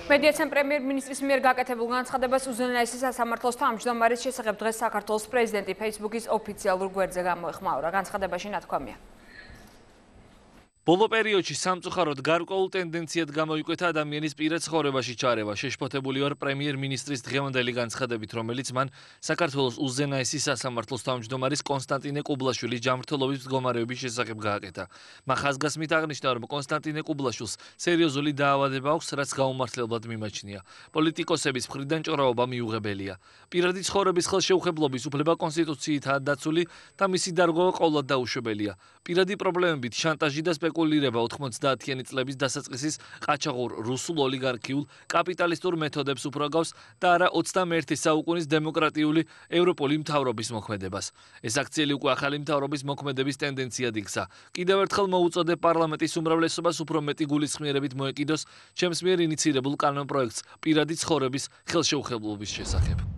მედიაცემ პრემიერ-მინისტრის მიერ გაკეთებულ განცხადებას უზენაესი სასამართლოს თავმჯდომარის შესახებ დღეს საქართველოს პრეზიდენტი Facebook-ის ოფიციალურ გვერდზე გამოეხმაურა. განცხადებაში ნათქვამია. ბოლო პერიოდში სამწუხაროდ გარკვეულ ტენდენციად გამოიკვეთა ადამიანის პირად ცხოვრებაში ჩარევა. შეშფოთებული ვარ პრემიერ-მინისტრის დღევანდელი განცხადებით, რომელიც მან საქართველოს უზენაესი სასამართლოს თავმჯდომარის კონსტანტინე კუბლაშვილის ჯანმრთელობის მდგომარეობის შესახებ გააკეთა. მან ხაზგასმით აღნიშნა, რომ კონსტანტინე კუბლაშვილს სერიოზული დაავადება აქვს, რაც გაუმართლებლად მიმაჩნია. პოლიტიკოსების მხრიდან ჭრაობა მიუღებელია. პირადი ცხოვრების ხელშეუხებლობის უფლება კონსტიტუციითაა დაცული და მისი დარღვევა ყოვლად დაუშვებელია. პირადი პრობლემებით შანტაჟი და სპეკულირება 90-იანი წლების დასაწყისის ყაჩაღურ რუსულ ოლიგარქიულ კაპიტალისტურ მეთოდებს უბრალავს და არა 21 საუკუნის დემოკრატიული ევროპული მთავრობის მოქმედებას. ეს აქციელი უკვე ახალი მთავრობის მოქმედების ტენდენციად იქცა. კიდევ ერთხელ მოუწოდებ პარლამენტის უმრავლესობას უფრო მეტი გულისხმიერებით მოეკიდოს ჩემს მიერ ინიცირებულ კანონპროექტს პირადი ცხოვრების ხელშეუხებლობის შესახებ.